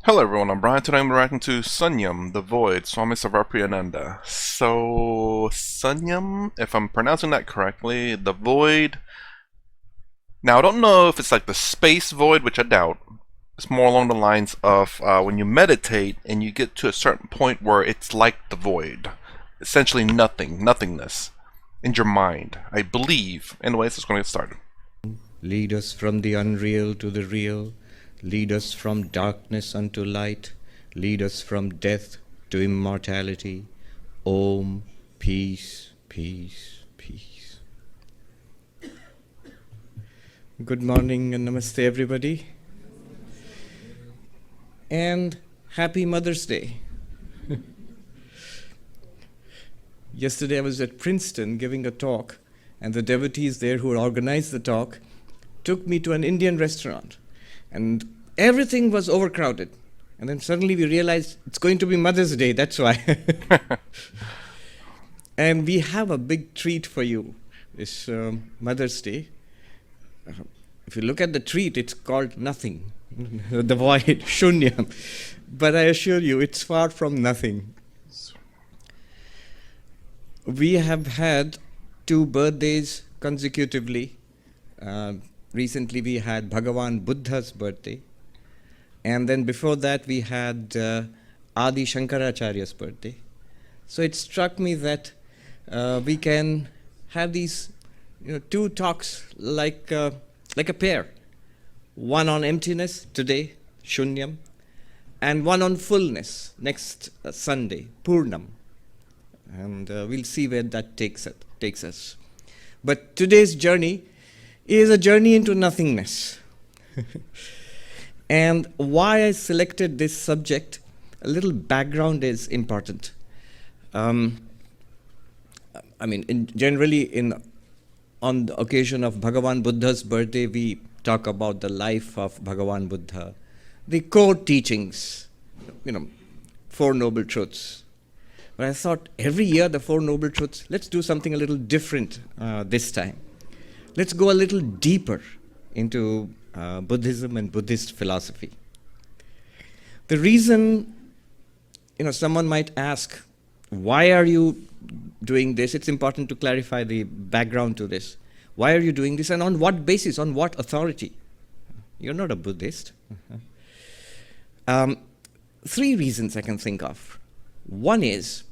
Hello everyone, I'm Brian. Today I'm reacting to Sunyam, the Void, Swami Sarvapriyananda. So, Sunyam, if I'm pronouncing that correctly, the Void. Now, I don't know if it's like the space void, which I doubt. It's more along the lines of when you meditate and you get to a certain point where it's like the void. Essentially nothing, nothingness in your mind, I believe. Anyways, let's go and get started. Lead us from the unreal to the real. Lead us from darkness unto light. Lead us from death to immortality. Om, peace, peace, peace. Good morning and namaste, everybody. And happy Mother's Day. Yesterday I was at Princeton giving a talk, and the devotees there who organized the talk took me to an Indian restaurant. And everything was overcrowded. And then suddenly we realized it's going to be Mother's Day, that's why. And we have a big treat for you this Mother's Day. If you look at the treat, it's called nothing, the void, Sunyam. But I assure you, it's far from nothing. We have had 2 birthdays consecutively. Recently we had Bhagavan Buddha's birthday. And then before that we had Adi Shankaracharya's birthday. So it struck me that we can have these 2 talks like a pair. One on emptiness today, Shunyam, and one on fullness next Sunday, Purnam. And we'll see where that takes us. But today's journey is a journey into nothingness. And why I selected this subject, a little background is important. Generally on the occasion of Bhagavan Buddha's birthday, we talk about the life of Bhagavan Buddha, the core teachings, 4 noble truths. But I thought every year the 4 noble truths, let's do something a little different this time. Let's go a little deeper into Buddhism and Buddhist philosophy. The reason, someone might ask, why are you doing this? It's important to clarify the background to this. Why are you doing this and on what basis, on what authority? You're not a Buddhist. 3 reasons I can think of. One is,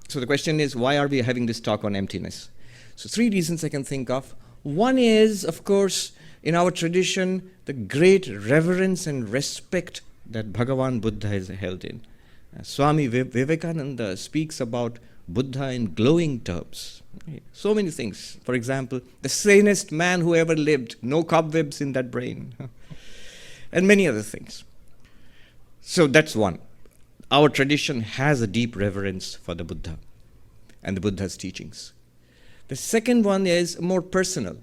so the question is, why are we having this talk on emptiness? So 3 reasons I can think of. One is, of course, in our tradition, the great reverence and respect that Bhagavan Buddha is held in. Swami Vivekananda speaks about Buddha in glowing terms. So many things. For example, the sanest man who ever lived, no cobwebs in that brain. And many other things. So that's one. Our tradition has a deep reverence for the Buddha and the Buddha's teachings. The second one is more personal.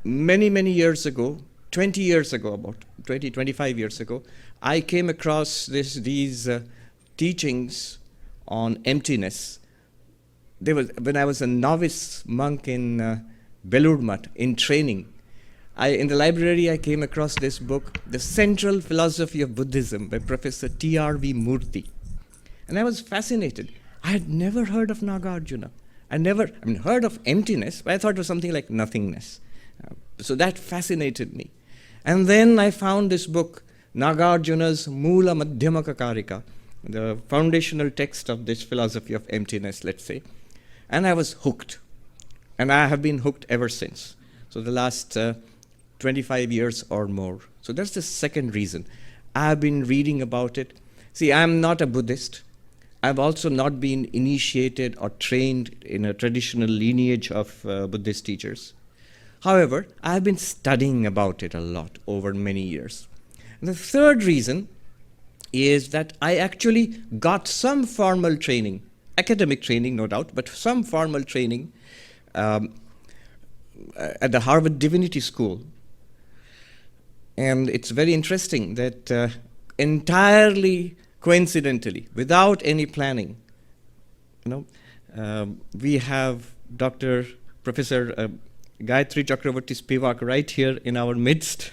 Many years ago, 20 years ago, about 25 years ago, I came across these teachings on emptiness. When I was a novice monk in Belur Math, in training, in the library I came across this book, The Central Philosophy of Buddhism by Professor T.R.V. Murthy. And I was fascinated. I had never heard of Nagarjuna. Heard of emptiness, but I thought it was something like nothingness. So that fascinated me. And then I found this book, Nagarjuna's Mula Madhyamaka Karika, the foundational text of this philosophy of emptiness, let's say. And I was hooked. And I have been hooked ever since. So the last 25 years or more. So that's the second reason. I've been reading about it. See, I'm not a Buddhist. I've also not been initiated or trained in a traditional lineage of Buddhist teachers. However, I've been studying about it a lot over many years. And the third reason is that I actually got some formal training, academic training no doubt, but some formal training at the Harvard Divinity School. And it's very interesting that entirely coincidentally, without any planning, we have Professor Gayatri Chakravarti Spivak right here in our midst.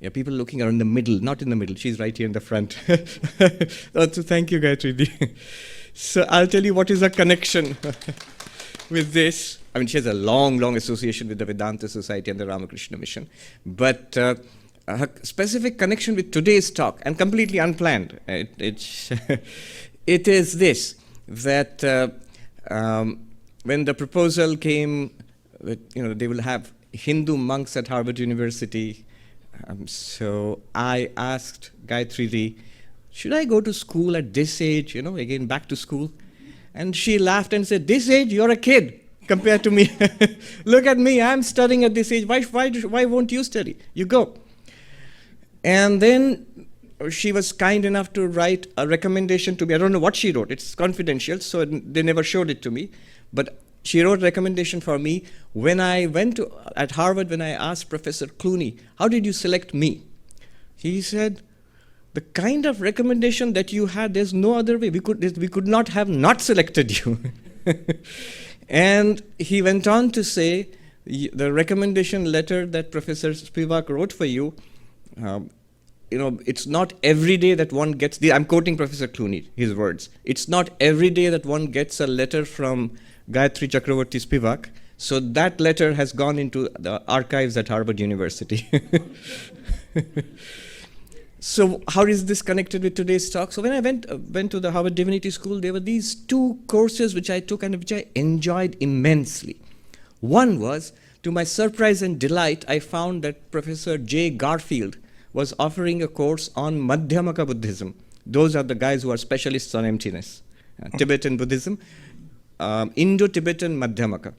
Yeah, people looking are in the middle, not in the middle. She's right here in the front. So thank you, Gayatri. So I'll tell you what is a connection with this. I mean, she has a long, long association with the Vedanta Society and the Ramakrishna Mission. But her specific connection with today's talk, and completely unplanned, it is this, that when the proposal came, that, they will have Hindu monks at Harvard University. So I asked Gayatri, should I go to school at this age, again back to school? And she laughed and said, this age, you're a kid compared to me. Look at me, I'm studying at this age. Why won't you study? You go. And then she was kind enough to write a recommendation to me. I don't know what she wrote. It's confidential, so they never showed it to me. But she wrote a recommendation for me. When I went at Harvard, when I asked Professor Clooney, how did you select me? He said, the kind of recommendation that you had, there's no other way. We could not have not selected you. And he went on to say, the recommendation letter that Professor Spivak wrote for you, it's not every day that one gets, I'm quoting Professor Clooney, his words, it's not every day that one gets a letter from Gayatri Chakravarti Spivak, so that letter has gone into the archives at Harvard University. So how is this connected with today's talk? So when I went to the Harvard Divinity School, there were these two courses which I took and which I enjoyed immensely. One was, to my surprise and delight, I found that Professor J. Garfield was offering a course on Madhyamaka Buddhism. Those are the guys who are specialists on emptiness. Tibetan Buddhism, Indo-Tibetan Madhyamaka.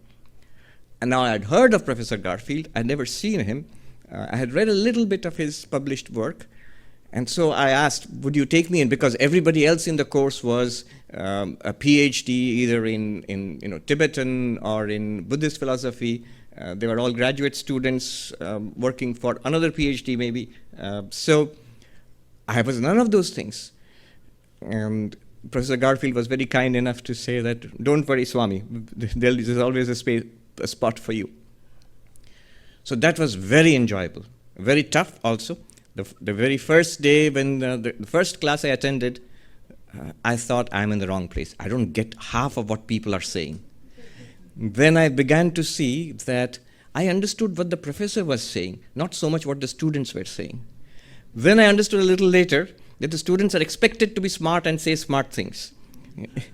And now I had heard of Professor Garfield. I'd never seen him. I had read a little bit of his published work. And so I asked, would you take me in? Because everybody else in the course was a PhD either in Tibetan or in Buddhist philosophy. They were all graduate students working for another PhD maybe. So I was none of those things. And Professor Garfield was very kind enough to say that, don't worry, Swami, there's always a spot for you. So that was very enjoyable, very tough also. The very first day, when the first class I attended, I thought I'm in the wrong place. I don't get half of what people are saying. Then I began to see that I understood what the professor was saying, not so much what the students were saying. Then I understood a little later that the students are expected to be smart and say smart things.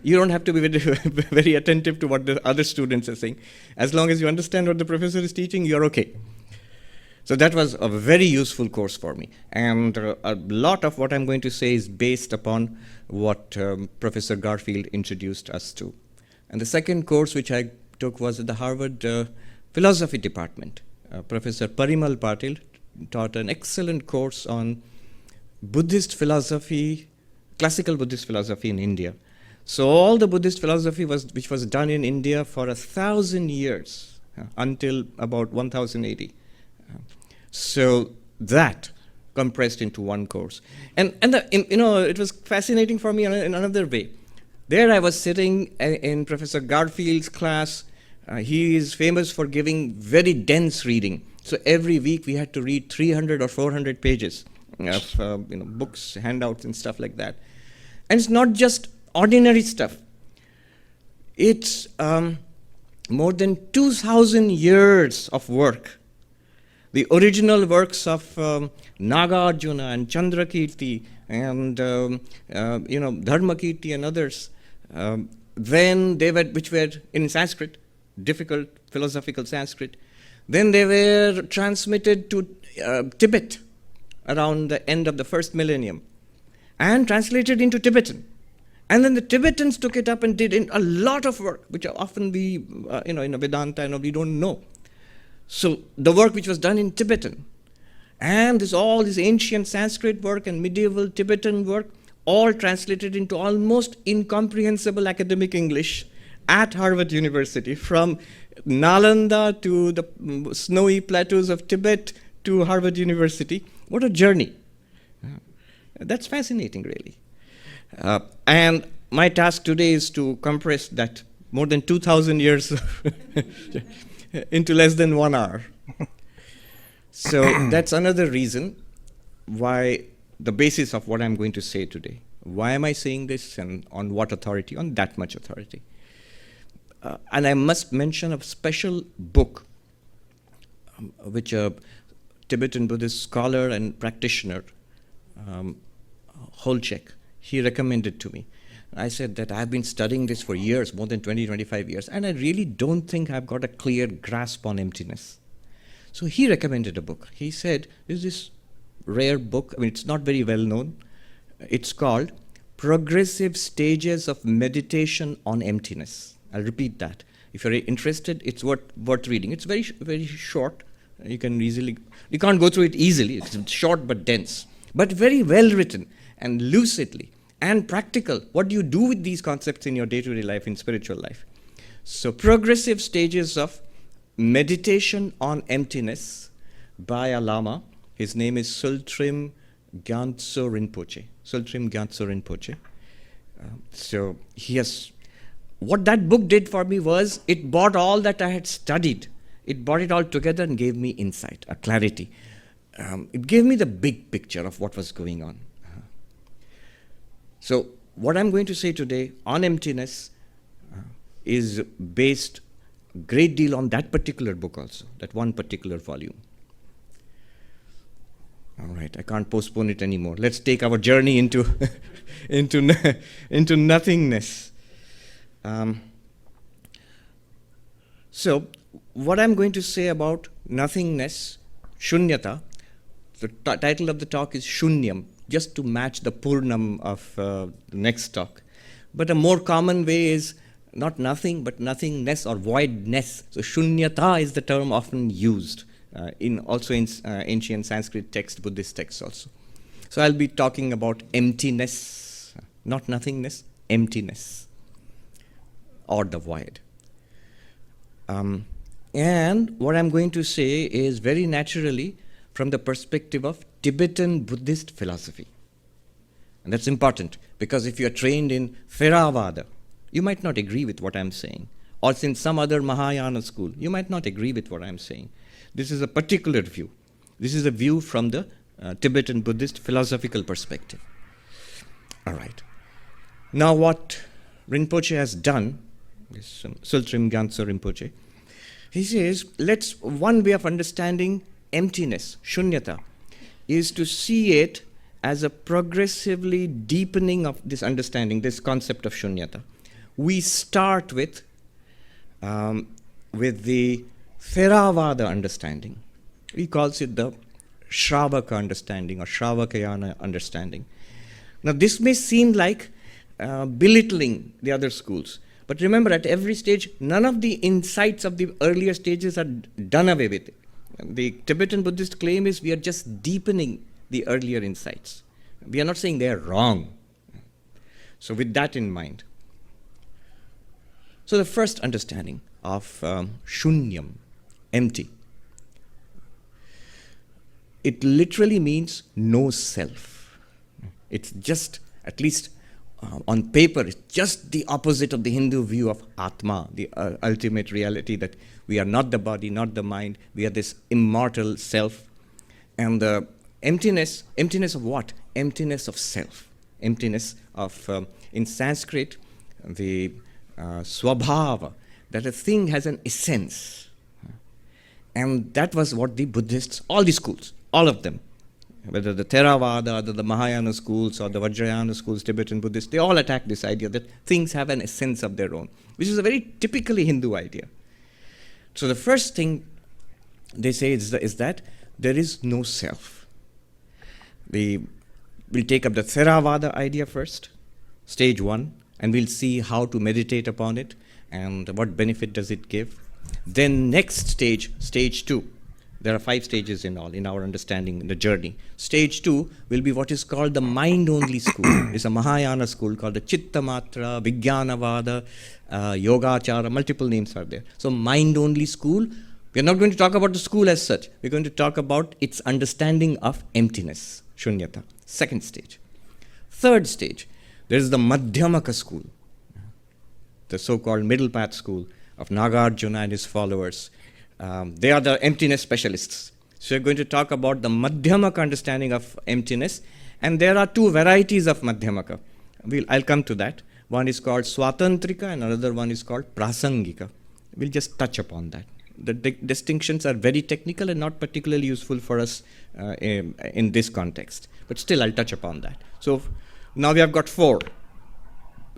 You don't have to be very attentive to what the other students are saying. As long as you understand what the professor is teaching, you're okay. So that was a very useful course for me. And a lot of what I'm going to say is based upon what Professor Garfield introduced us to. And the second course which I took was at the Harvard Philosophy Department. Professor Parimal Patil taught an excellent course on Buddhist philosophy, classical Buddhist philosophy in India. So all the Buddhist philosophy which was done in India for 1,000 years until about 1080. So that compressed into one course. And it was fascinating for me in another way. There I was sitting in Professor Garfield's class. He is famous for giving very dense reading. So every week we had to read 300 or 400 pages of books, handouts and stuff like that. And it's not just ordinary stuff. It's more than 2,000 years of work. The original works of Nagarjuna and Chandrakirti and Dharmakirti and others, then they were, which were in Sanskrit, difficult philosophical Sanskrit. Then they were transmitted to Tibet around the end of the first millennium and translated into Tibetan. And then the Tibetans took it up and did a lot of work, which often we, in Vedanta, we don't know. So the work which was done in Tibetan, and all this ancient Sanskrit work and medieval Tibetan work, all translated into almost incomprehensible academic English at Harvard University, from Nalanda to the snowy plateaus of Tibet to Harvard University. What a journey. That's fascinating, really. And my task today is to compress that more than 2,000 years into less than 1 hour. So that's another reason. why the basis of what I'm going to say today. Why am I saying this, and on what authority? On that much authority. And I must mention a special book which a Tibetan Buddhist scholar and practitioner, Holchek, he recommended to me. I said that I've been studying this for years, more than 20, 25 years, and I really don't think I've got a clear grasp on emptiness. So he recommended a book. He said, there's this rare book, I mean, it's not very well known. It's called Progressive Stages of Meditation on Emptiness. I'll repeat that. If you're interested, it's worth reading. It's very short. You can't go through it easily. It's short but dense, but very well written and lucidly and practical. What do you do with these concepts in your day-to-day life, in spiritual life? So, Progressive Stages of Meditation on Emptiness by a Lama. His name is Sultrim Gyantso Rinpoche. So he has, what that book did for me was, it brought all that I had studied. It brought it all together and gave me insight, a clarity. It gave me the big picture of what was going on. So what I'm going to say today on emptiness is based a great deal on that particular book also, that one particular volume. All right, I can't postpone it anymore. Let's take our journey into into nothingness. So, what I'm going to say about nothingness, shunyata, the title of the talk is Sunyam, just to match the Purnam of the next talk. But a more common way is not nothing, but nothingness or voidness. So, shunyata is the term often used. In ancient Sanskrit text, Buddhist texts also. So I'll be talking about emptiness, not nothingness, emptiness, or the void. And what I'm going to say is very naturally from the perspective of Tibetan Buddhist philosophy. And that's important, because if you're trained in Theravada, you might not agree with what I'm saying. Or in some other Mahayana school, you might not agree with what I'm saying. This is a particular view. This is a view from the Tibetan Buddhist philosophical perspective. All right. Now what Rinpoche has done, this Sultrim Gyantso Rinpoche, he says, one way of understanding emptiness, shunyata, is to see it as a progressively deepening of this understanding, this concept of shunyata. We start with the Theravada understanding. He calls it the Shravaka understanding or Shravakayana understanding. Now this may seem like belittling the other schools, but remember, at every stage, none of the insights of the earlier stages are done away with. The Tibetan Buddhist claim is we are just deepening the earlier insights. We are not saying they are wrong. So with that in mind. So the first understanding of shunyam, empty. It literally means no self. It's just, at least on paper, it's just the opposite of the Hindu view of Atma, the ultimate reality that we are not the body, not the mind, we are this immortal self. And the emptiness of what? Emptiness of self. Emptiness of, in Sanskrit, the swabhava, that a thing has an essence. And that was what the Buddhists, all the schools, all of them, whether the Theravada, or the Mahayana schools, or the Vajrayana schools, Tibetan Buddhists, they all attack this idea that things have an essence of their own, which is a very typically Hindu idea. So the first thing they say is that there is no self. We'll take up the Theravada idea first, stage one, and we'll see how to meditate upon it and what benefit does it give. Then next stage two. There are 5 stages in all, in our understanding, in the journey. Stage 2 will be what is called the mind-only school. It's a Mahayana school called the Chittamatra, Vijnanavada, Yogachara, multiple names are there. So mind-only school, we're not going to talk about the school as such. We're going to talk about its understanding of emptiness, shunyata. Second stage. Third stage, there is the Madhyamaka school, the so-called middle path school of Nagarjuna and his followers. They are the emptiness specialists. So we're going to talk about the Madhyamaka understanding of emptiness. And there are two varieties of Madhyamaka. I'll come to that. One is called Swatantrika and another one is called Prasangika. We'll just touch upon that. The distinctions are very technical and not particularly useful for us in this context. But still, I'll touch upon that. So now we have got four.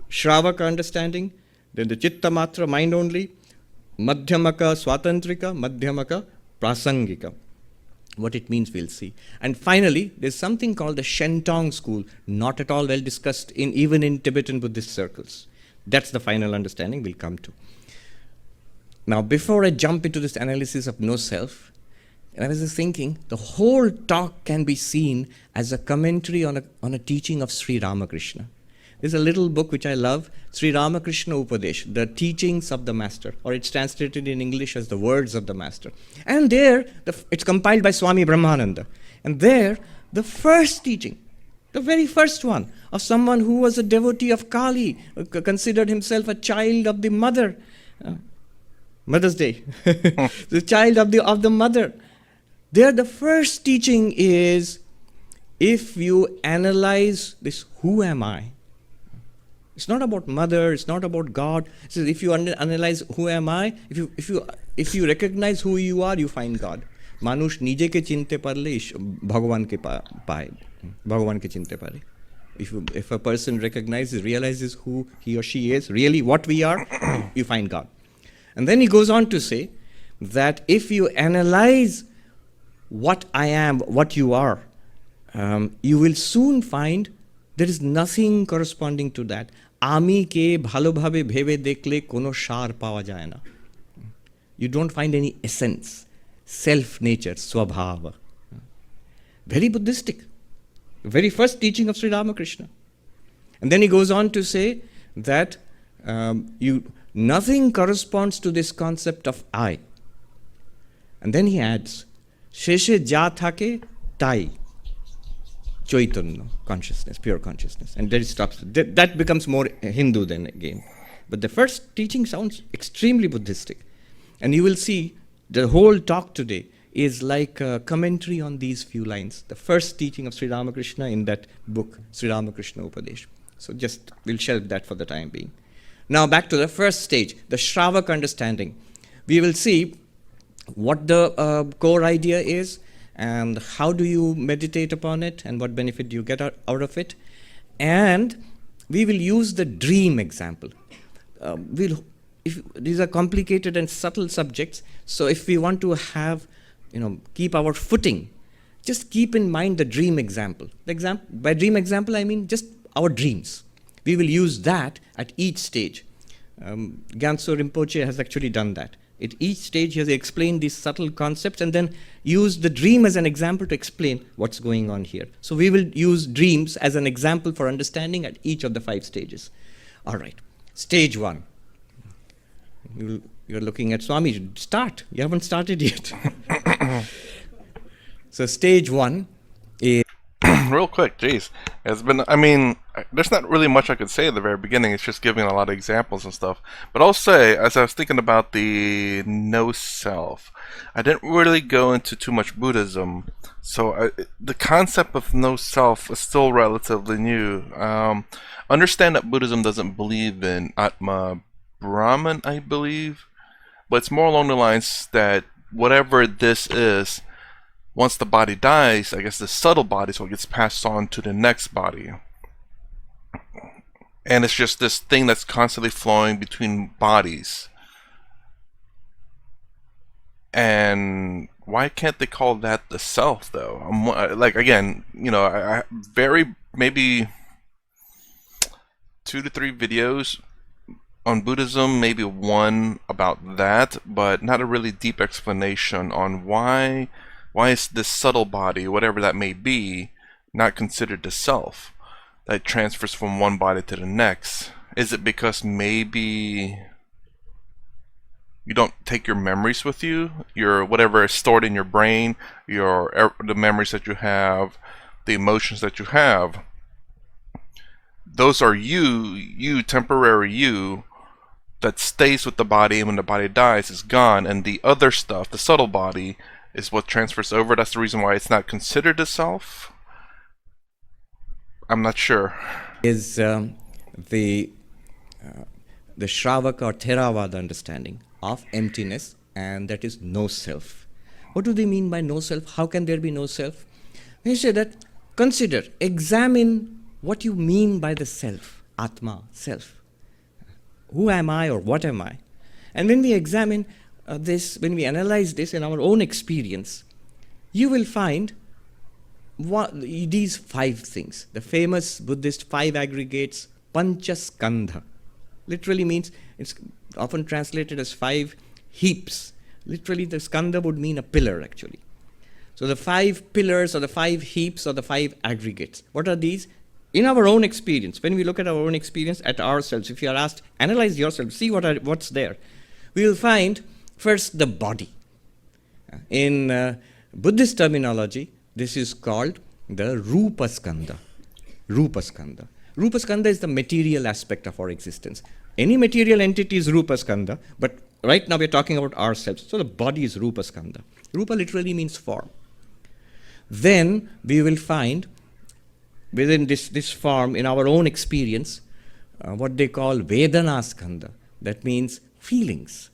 Shravaka understanding, then the Chitta Matra, mind only, Madhyamaka, Swatantrika, Madhyamaka, Prasangika. What it means, we'll see. And finally, there's something called the Shentong school, not at all well discussed even in Tibetan Buddhist circles. That's the final understanding we'll come to. Now, before I jump into this analysis of no self, I was just thinking, the whole talk can be seen as a commentary on a teaching of Sri Ramakrishna. There's a little book which I love, Sri Ramakrishna Upadesh, the teachings of the master, or it's translated in English as the words of the master. And there, it's compiled by Swami Brahmananda. And there, the first teaching, the very first one, of someone who was a devotee of Kali, considered himself a child of the mother, Mother's Day, the child of the mother. There, the first teaching is, if you analyze this, who am I? It's not about mother, it's not about God. It says, if you analyze who am I, if you recognize who you are, you find God. Manush nije ke chinte parle Bhagavan ke paye. Bhagavan ke chinte pare. If a person realizes who he or she is, really what we are, you find God. And then he goes on to say that if you analyze what I am, what you are, you will soon find there is nothing corresponding to that. Ami ke bhalo bhabe bhebe dekle kono shar pawa jay na. You don't find any essence, self-nature, swabhava. Very Buddhistic. Very first teaching of Sri Ramakrishna. And then he goes on to say that nothing corresponds to this concept of I. And then he adds, Sheshe ja thake tai. Chaitanya, consciousness, pure consciousness. And there it stops. That becomes more Hindu then again. But the first teaching sounds extremely Buddhistic. And you will see the whole talk today is like a commentary on these few lines. The first teaching of Sri Ramakrishna in that book, Sri Ramakrishna Upadesh. So just we'll shelve that for the time being. Now back to the first stage, the Shravaka understanding. We will see what the core idea is, and how do you meditate upon it, and what benefit do you get out of it. And we will use the dream example. These are complicated and subtle subjects, so if we want to have, keep our footing, just keep in mind the dream example. By dream example, I mean just our dreams. We will use that at each stage. Gyantso Rinpoche has actually done that. At each stage, he has explained these subtle concepts and then used the dream as an example to explain what's going on here. So we will use dreams as an example for understanding at each of the 5 stages. All right. Stage 1. You're looking at Swami. Start. You haven't started yet. So stage 1 is... Real quick, geez. There's not really much I could say at the very beginning. It's just giving a lot of examples and stuff. But I'll say, as I was thinking about the no self, I didn't really go into too much Buddhism. So the concept of no self is still relatively new. Understand that Buddhism doesn't believe in Atma Brahman, I believe. But it's more along the lines that whatever this is, once the body dies, I guess the subtle body is what gets passed on to the next body. And it's just this thing that's constantly flowing between bodies. And why can't they call that the self, though? Maybe 2 to 3 videos on Buddhism, maybe 1 about that, but not a really deep explanation on why is this subtle body, whatever that may be, not considered the self that transfers from one body to the next? Is it because maybe you don't take your memories with you, your whatever is stored in your brain, the memories that you have, the emotions that you have? Those are you, temporary you, that stays with the body, and when the body dies, is gone, and the other stuff, the subtle body, is what transfers over. That's the reason why it's not considered a self. I'm not sure. Is the Shravaka or Theravada understanding of emptiness, and that is no self. What do they mean by no self? How can there be no self? They say that consider, examine what you mean by the self, Atma, self. Who am I or what am I? And when we examine this, when we analyze this in our own experience, you will find these 5 things. The famous Buddhist 5 aggregates, Panchaskandha. Literally means, it's often translated as 5 heaps. Literally the skandha would mean a pillar actually. So the 5 pillars or the 5 heaps or the 5 aggregates. What are these? In our own experience, when we look at our own experience, at ourselves, if you are asked, analyze yourself, see what's there, we will find first the body. In Buddhist terminology, this is called the Rupa Skandha. Rupa Skandha. Rupa Skandha is the material aspect of our existence. Any material entity is Rupa Skandha, but right now we're talking about ourselves. So the body is Rupa Skandha. Rupa literally means form. Then we will find within this form, in our own experience, what they call Vedana Skandha. That means feelings.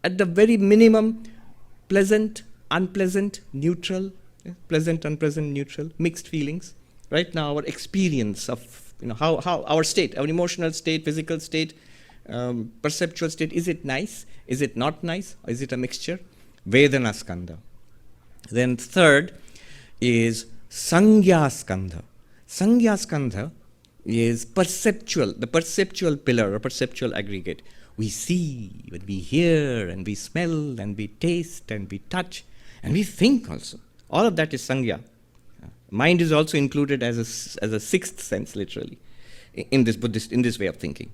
At the very minimum, pleasant, unpleasant, neutral, pleasant, unpleasant, neutral, mixed feelings. Right now, our experience of how our state, our emotional state, physical state, perceptual state, is it nice? Is it not nice? Or is it a mixture? Vedana Skandha. Then third is Sangya Skandha. Sangya Skandha is perceptual, the perceptual pillar or perceptual aggregate. We see, when we hear, and we smell, and we taste, and we touch, and we think also. All of that is Sangya. Mind is also included as a 6th sense, literally, in this way of thinking.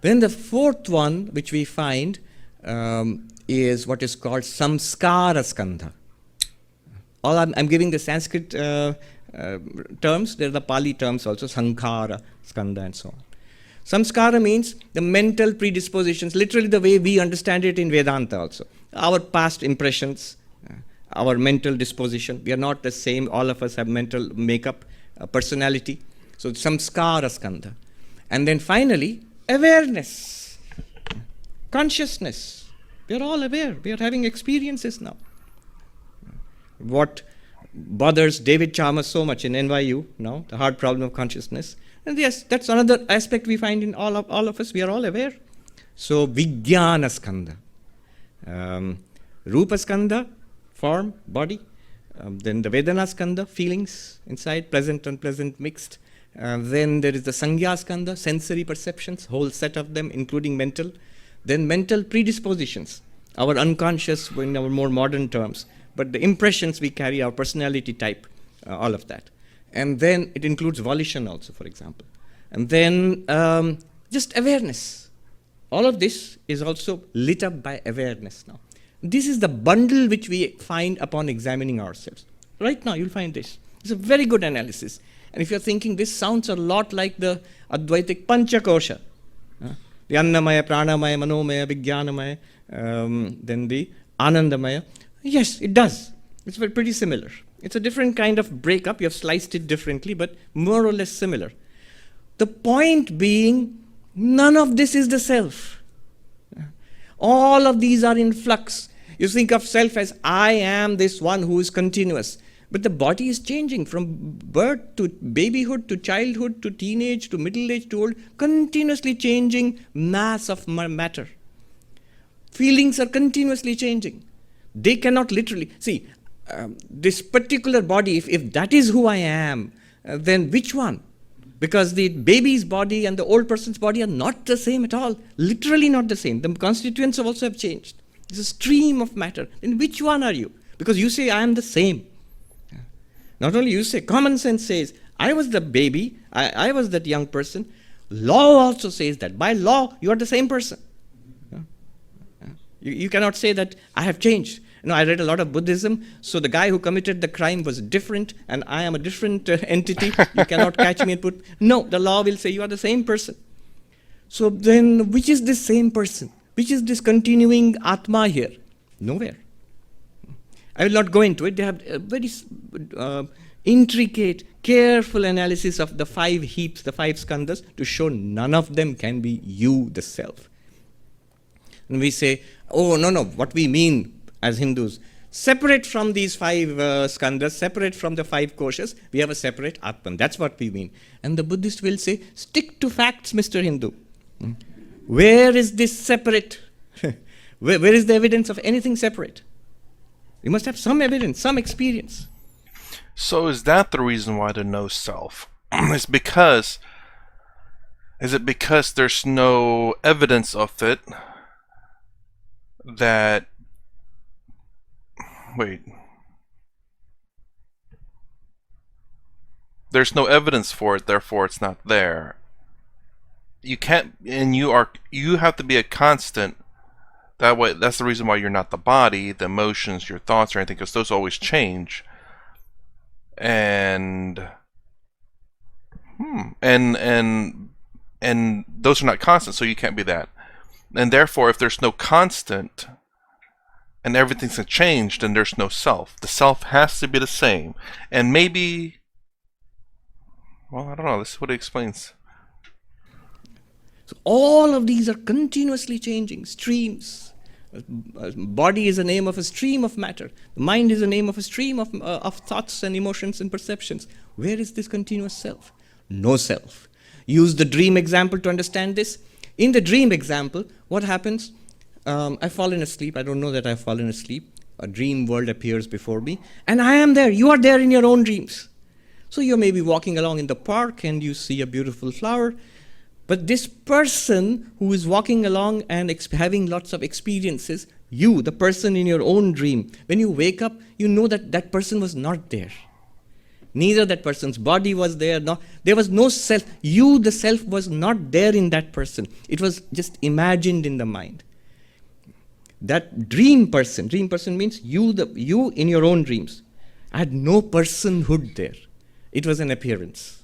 Then the 4th one, which we find, is what is called Samskara Skandha. I'm giving the Sanskrit terms. There are the Pali terms also, Sankhara, Skandha, and so on. Samskara means the mental predispositions, literally the way we understand it in Vedanta also. Our past impressions, our mental disposition. We are not the same. All of us have mental makeup, personality. So Samskara Skandha. And then finally, awareness, consciousness. We are all aware. We are having experiences now. What bothers David Chalmers so much in NYU now, the hard problem of consciousness. And yes, that's another aspect we find in all of us. We are all aware. So Vijnana Skandha. Rupa Skandha, form, body. Then the Vedana Skandha, feelings inside, pleasant, unpleasant, mixed. Then there is the Sangya Skandha, sensory perceptions, whole set of them, including mental. Then mental predispositions, our unconscious in our more modern terms. But the impressions we carry, our personality type, all of that. And then it includes volition also, for example. And then just awareness. All of this is also lit up by awareness now. This is the bundle which we find upon examining ourselves. Right now, you'll find this. It's a very good analysis. And if you're thinking this sounds a lot like the Advaitic Panchakosha, the Annamaya, Pranamaya, Manomaya, Vijnanamaya, then the Anandamaya. Yes, it does. It's pretty similar. It's a different kind of breakup. You have sliced it differently, but more or less similar. The point being, none of this is the self. All of these are in flux. You think of self as, I am this one who is continuous. But the body is changing from birth to babyhood to childhood to teenage to middle age to old, continuously changing mass of matter. Feelings are continuously changing. They cannot literally, see, this particular body, if that is who I am, then which one? Because the baby's body and the old person's body are not the same at all, literally not the same. The constituents also have changed. It's a stream of matter. Then which one are you? Because you say, I am the same. Not only you say, common sense says, I was the baby, I was that young person. Law also says that. By law, you are the same person. You cannot say that I have changed. I read a lot of Buddhism, so the guy who committed the crime was different, and I am a different entity. You cannot catch me and put... No, the law will say you are the same person. So then, which is this same person? Which is this continuing Atma here? Nowhere. I will not go into it. They have a very intricate, careful analysis of the 5 heaps, the 5 skandhas, to show none of them can be you, the self. And we say, oh, no, what we mean as Hindus, separate from these 5 skandhas, separate from the 5 koshas, we have a separate Atman. That's what we mean. And the Buddhist will say, stick to facts, Mr. Hindu. Where is this separate? where is the evidence of anything separate? You must have some evidence, some experience. So is that the reason why the no self? Is it because there's no evidence of it that... Wait. There's no evidence for it, therefore it's not there. You can't, and you have to be a constant. That way, that's the reason why you're not the body, the emotions, your thoughts, or anything, because those always change. And those are not constant, so you can't be that. And therefore, if there's no constant and everything's a change, then there's no self. The self has to be the same. And maybe, well, I don't know, this is what it explains. So all of these are continuously changing streams. Body is a name of a stream of matter. The mind is a name of a stream of thoughts and emotions and perceptions. Where is this continuous self? No self. Use the dream example to understand this. In the dream example, what happens? I've fallen asleep. I don't know that I've fallen asleep. A dream world appears before me. And I am there. You are there in your own dreams. So you may be walking along in the park and you see a beautiful flower. But this person who is walking along and having lots of experiences, you, the person in your own dream, when you wake up, you know that that person was not there. Neither that person's body was there. There was no self. You, the self, was not there in that person. It was just imagined in the mind. That dream person means you in your own dreams, had no personhood there. It was an appearance.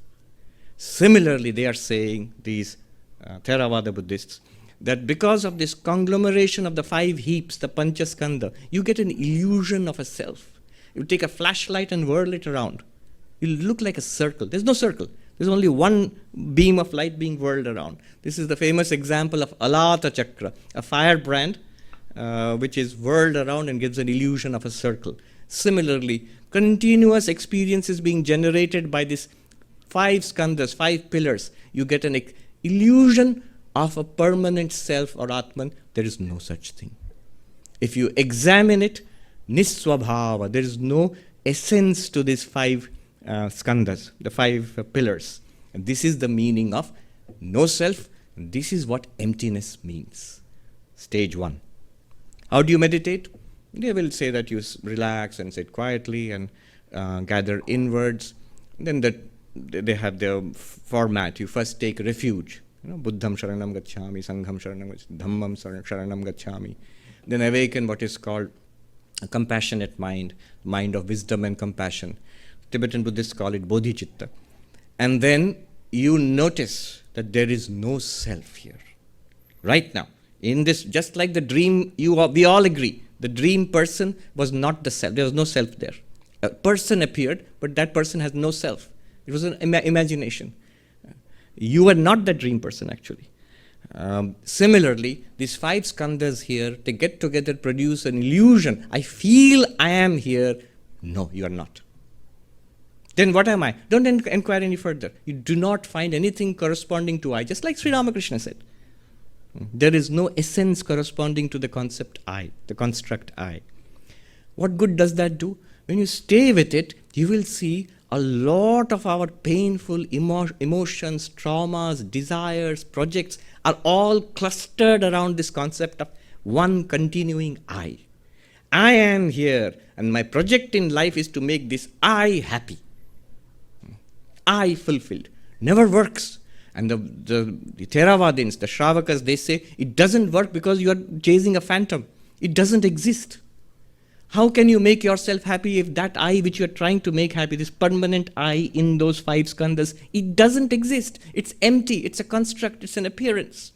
Similarly, they are saying, these Theravada Buddhists, that because of this conglomeration of the 5 heaps, the Panchaskandha, you get an illusion of a self. You take a flashlight and whirl it around. It'll look like a circle. There's no circle. There's only one beam of light being whirled around. This is the famous example of Alata Chakra, a firebrand which is whirled around and gives an illusion of a circle. Similarly, continuous experiences being generated by this 5 skandhas, 5 pillars, you get an illusion of a permanent self or Atman. There is no such thing. If you examine it, niswabhava, there is no essence to these 5 skandhas, the 5 pillars. And this is the meaning of no self. This is what emptiness means. Stage 1. How do you meditate? They will say that you relax and sit quietly and gather inwards. Then they have their format. You first take refuge. Buddham sharanam gacchami, sangham sharanam gacchami, dhammam sharanam gacchami. Then awaken what is called a compassionate mind of wisdom and compassion. Tibetan Buddhists call it bodhicitta. And then you notice that there is no self here. Right now, in this, just like the dream, we all agree, the dream person was not the self. There was no self there. A person appeared, but that person has no self. It was an imagination. You were not that dream person, actually. Similarly, these 5 skandhas here, they get together, produce an illusion. I feel I am here. No, you are not. Then what am I? Don't inquire any further. You do not find anything corresponding to I, just like Sri Ramakrishna said. There is no essence corresponding to the concept I, the construct I. What good does that do? When you stay with it, you will see a lot of our painful emotions, traumas, desires, projects are all clustered around this concept of one continuing I. I am here, and my project in life is to make this I happy. I fulfilled. Never works. And the Theravadins, the Shravakas, they say it doesn't work because you are chasing a phantom. It doesn't exist. How can you make yourself happy if that I which you are trying to make happy, this permanent I in those 5 skandhas, it doesn't exist. It's empty. It's a construct. It's an appearance.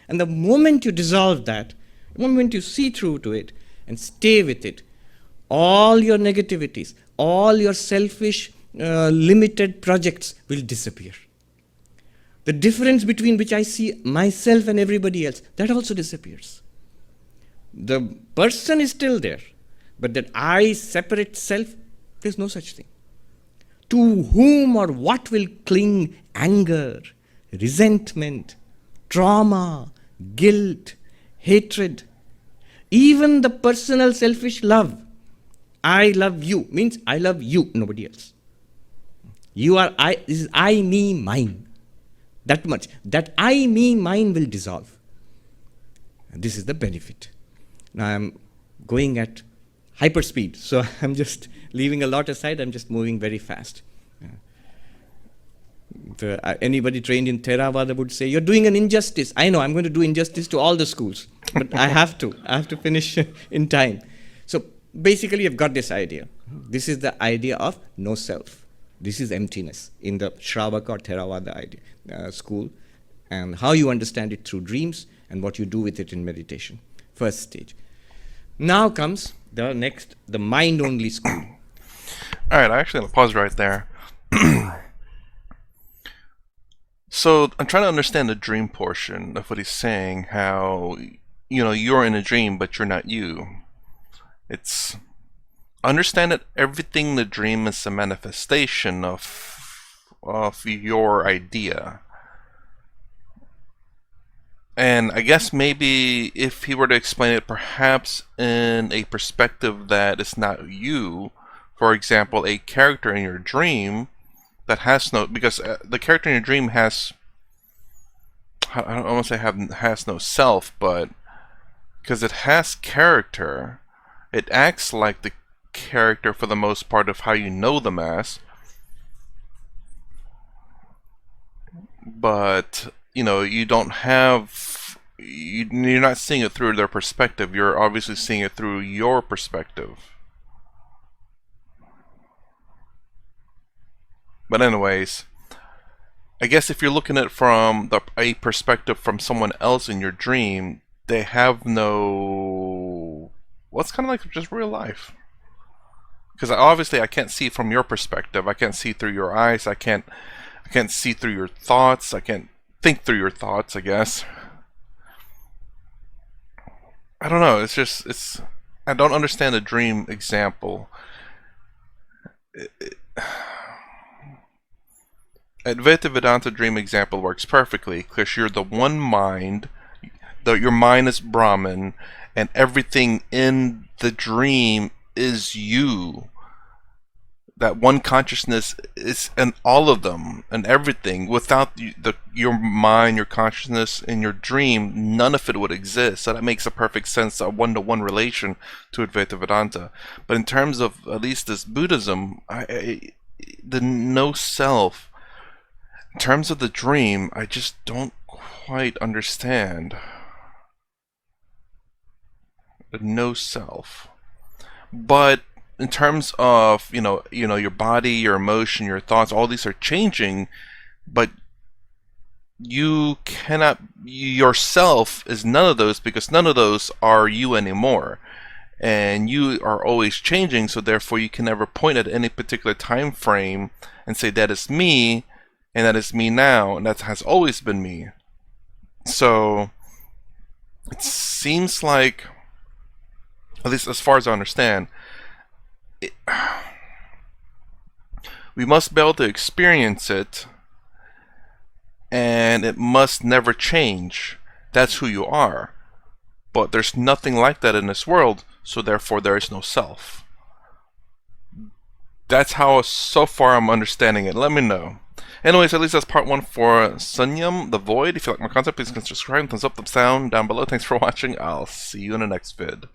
And the moment you dissolve that, the moment you see through to it and stay with it, all your negativities, all your selfish, limited projects will disappear. The difference between which I see myself and everybody else, that also disappears. The person is still there, but that I separate self, there's no such thing. To whom or what will cling anger, resentment, trauma, guilt, hatred, even the personal selfish love. I love you means I love you, nobody else. You are I, this is I, me, mine. That much. That I, me, mine will dissolve. And this is the benefit. Now I'm going at hyperspeed, so I'm just leaving a lot aside, I'm just moving very fast. Anybody trained in Theravada would say, you're doing an injustice. I know, I'm going to do injustice to all the schools, but I have to finish in time. So basically you've got this idea. This is the idea of no self. This is emptiness in the Shravaka or Theravada idea, school, and how you understand it through dreams and what you do with it in meditation. First stage. Now comes the next, the mind-only school. All right, I actually have to pause right there. So I'm trying to understand the dream portion of what he's saying, how, you're in a dream, but you're not you. It's understand that everything in the dream is a manifestation of your idea. And I guess maybe if he were to explain it perhaps in a perspective that is not you, for example, a character in your dream that has no, because the character in your dream has, I don't want to say has no self, but because it has character, it acts like the character for the most part of how you know them as, but you don't have, you're not seeing it through their perspective. You're obviously seeing it through your perspective. But anyways, I guess if you're looking at it from a perspective from someone else in your dream, they have no, well, it's kind of like just real life. Because obviously I can't see from your perspective. I can't see through your eyes. I can't see through your thoughts. I can't think through your thoughts, I guess. I don't know. I don't understand the dream example. Advaita Vedanta dream example works perfectly because you're the one mind, your mind is Brahman, and everything in the dream is you. That one consciousness is in all of them and everything. Without your mind, your consciousness, in your dream, none of it would exist. So that makes a perfect sense, a one-to-one relation to Advaita Vedanta. But in terms of at least this Buddhism, the no self, in terms of the dream, I just don't quite understand the no self. But in terms of your body, your emotion, your thoughts, all these are changing, but you cannot, yourself is none of those, because none of those are you anymore, and you are always changing. So therefore you can never point at any particular time frame and say that is me, and that is me now, and that has always been me. So it seems like, at least as far as I understand, we must be able to experience it, and it must never change. That's who you are. But there's nothing like that in this world, so therefore there is no self. That's how so far I'm understanding it. Let me know. Anyways, at least that's part 1 for Sunyam, the Void. If you like my content, please consider subscribing, thumbs up, thumbs down below. Thanks for watching. I'll see you in the next vid.